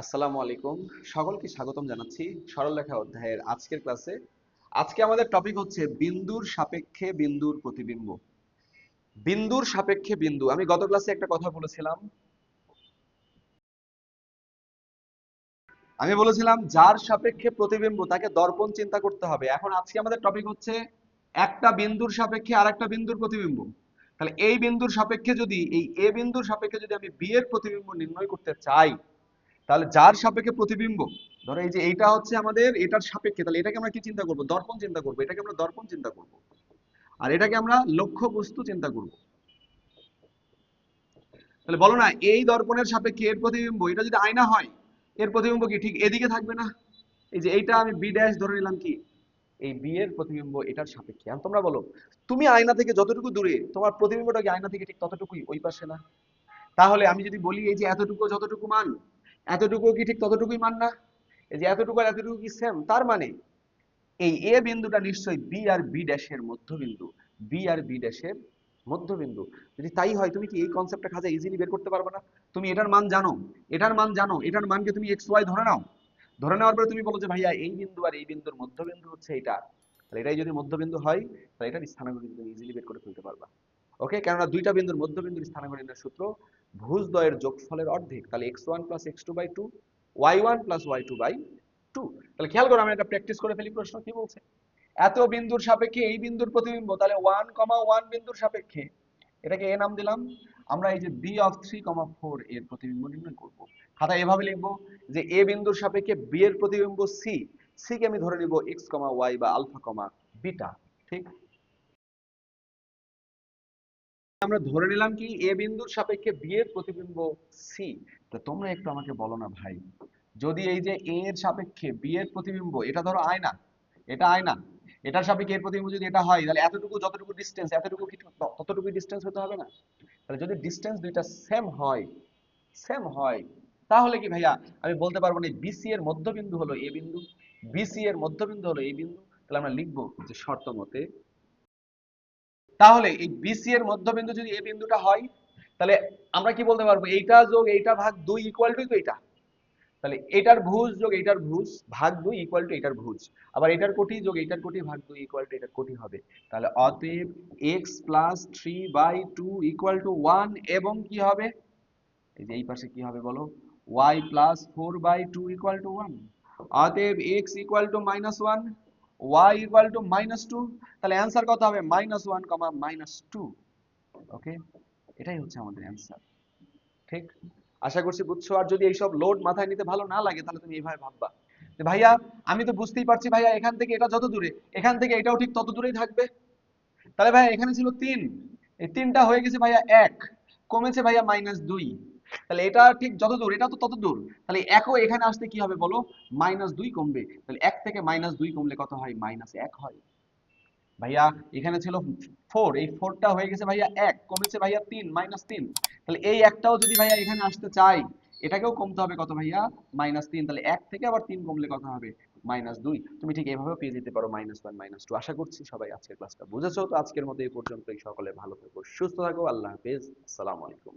আসসালামু আলাইকুম। সকলকে স্বাগতম জানাচ্ছি সরলরেখা অধ্যায়ের আজকের ক্লাসে। আজকে আমাদের টপিক হচ্ছে বিন্দুর সাপেক্ষে বিন্দুর প্রতিবিম্ব। বিন্দুর সাপেক্ষে বিন্দু, আমি গত ক্লাসে একটা কথা বলেছিলাম। আমি বলেছিলাম যার সাপেক্ষে প্রতিবিম্ব তাকে দর্পণ চিন্তা করতে হবে। এখন আজকে আমাদের টপিক হচ্ছে একটা বিন্দুর সাপেক্ষে আরেকটা বিন্দুর প্রতিবিম্ব। তাহলে এই বিন্দুর সাপেক্ষে যদি এই এ বিন্দুর সাপেক্ষে যদি আমি বি এর প্রতিবিম্ব নির্ণয় করতে চাই, তাহলে যার সাপেক্ষে প্রতিবিম্ব, ধরো এই যে এইটা হচ্ছে আমাদের এটার সাপেক্ষে, তাহলে এটাকে আমরা কি চিন্তা করব? দর্পণ চিন্তা করব। এটাকে আমরা দর্পণ চিন্তা করব, আর এটাকে আমরা লক্ষ্য বস্তু চিন্তা করব। তাহলে বলো না, এই দর্পণের সাপেক্ষে এর প্রতিবিম্ব, এটা যদি আয়না হয়, এর প্রতিবিম্ব কি ঠিক এদিকে থাকবে না? এই যে এইটা আমি বি ড্যাশ ধরে নিলাম, কি এই বি এর প্রতিবিম্ব এটার সাপেক্ষে। এখন তোমরা বলো, তুমি আয়না থেকে যতটুকু দূরে, তোমার প্রতিবিম্বটা কি আয়না থেকে ঠিক ততটুকুই ওই পাশে না? তাহলে আমি যদি বলি এই যে এতটুকু যতটুকু মান, এতটুকু কি ঠিক ততটুকুই মান না? এই যে এতটুকু আর এতটুকু কি সেম? তার মানে এই এ বিন্দুটা নিশ্চয়ই বি আর বি ড্যাশের মধ্যবিন্দু। বি আর বি ড্যাশের মধ্যবিন্দু। যদি তাই হয়, তুমি কি এই কনসেপ্টটা খাজা ইজিলি বের করতে পারবে না? তুমি এটার মান জানো, এটার মান জানো, এটার মানকে তুমি এক্স ওয়াই ধরে নাও। ধরে নেওয়ার পরে তুমি বলো যে ভাইয়া এই বিন্দু আর এই বিন্দুর মধ্যবিন্দু হচ্ছে এটা, তাহলে এটাই যদি মধ্যবিন্দু হয়, তাহলে এটার স্থানাঙ্ক তুমি ইজিলি বের করে ফেলতে পারবা। ওকে, কেননা দুইটা বিন্দুর মধ্যবিন্দুর স্থানাঙ্ক নির্ণয়ের সূত্র ভুজদ্বয়ের যোগফলের অর্ধেক, তাহলে x1 plus x2 by 2, y1 plus y2 by 2। তাহলে খেয়াল করো, আমি এটা প্র্যাকটিস করে ফেলি। প্রশ্ন কি বলছে? এত বিন্দুর সাপেক্ষে এই বিন্দুর প্রতিবিম্ব, তাহলে 1,1 বিন্দুর সাপেক্ষে এটাকে এ নাম দিলাম। আমরা এই যে b(3,4) এর প্রতিবিম্ব নির্ণয় করব। খাতা এভাবে লিখবো যে এ বিন্দুর সাপেক্ষে বি এর প্রতিবিম্ব সি, সি কে আমি ধরে নিব x, y বা আলফা, বিটা। ঠিক, আমরা ধরে নিলাম কি এ বিন্দুর সাপেক্ষে বি এর প্রতিবিম্ব সি। তো তোমরা একটু আমাকে বলো না ভাই, যদি এই যে এ এর সাপেক্ষে বি এর প্রতিবিম্ব, এটা ধরো আয়না, এটা আয়না, এটার সাপেক্ষে এর প্রতিবিম্ব যদি এটা হয়, তাহলে এতটুকু যতটুকু ডিসটেন্স, এতটুকু কি ততটুকু ডিসটেন্স হতে হবে না? তাহলে যদি ডিসটেন্স দুইটা সেম হয়, সেম হয়, তাহলে কি ভাইয়া আমি বলতে পারবো না বিসি এর মধ্যবিন্দু হলো এ বিন্দু, বিসি এর মধ্যবিন্দু হলো এই বিন্দু? তাহলে আমরা লিখবো যে শর্ত মতে, তাহলে এই বিসি এর মধ্যবিন্দু যদি এই বিন্দুটা হয়, তাহলে আমরা কি বলতে পারবো? এইটা যোগ এইটা ভাগ 2 ইকুয়াল টু এইটা। তাহলে এটার ভুজ যোগ এইটার ভুজ ভাগ 2 ইকুয়াল টু এটার ভুজ। আবার এটার কোটি যোগ এইটার কোটি ভাগ 2 ইকুয়াল টু এটার কোটি হবে। তাহলে অতএব x প্লাস 3/2 ইকুয়াল টু 1, এবং কি হবে? এই যে এই পাশে কি হবে বলো? y plus 4/2 equal to 1। অতএব x equal to -1, y equal to -2। তাহলে অ্যান্সার কত হবে? -1, -2। ওকে, এটাই হচ্ছে আমাদের অ্যান্সার। ঠিক, আশা করছি বুঝছো। আর যদি এইসব লোড মাথায় নিতে ভালো না লাগে, তাহলে তুমি এইভাবে ভাববা যে ভাইয়া আমি তো বুঝতেই পারছি ভাইয়া, এখান থেকে এটা যত দূরে, এখান থেকে এটাও ঠিক তত দূরেই থাকবে। তাহলে ভাইয়া এখানে ছিল 3, এই 3টা হয়ে গেছে ভাইয়া 1, কমেছে ভাইয়া -2। তাহলে এটা ঠিক যত দূর, এটা তো তত দূর। তাহলে একও এখানে আসতে কি হবে বলো? -2 কমবে। তাহলে 1 থেকে -2 কমলে কত হয়? -1 হয়। ভাইয়া এখানে ছিল 4, এই 4টা হয়ে গেছে ভাইয়া 1, কমেছে ভাইয়া 3, -3। তাহলে এই একটাও যদি ভাইয়া এখানে আসতে চাই, এটাকেও কমতে হবে কত ভাইয়া? -3। তাহলে 1 থেকে আবার 3 কমলে কত হবে? -2। তুমি ঠিক এভাবেও পেয়ে যেতে পারো -1, -2। আশা করছি সবাই আজকের ক্লাসটা বুঝেছো। তো আজকের মতো এই পর্যন্তই। সকলে ভালো থেকো, সুস্থ থাকো, আল্লাহ হাফেজ, আসসালামু আলাইকুম।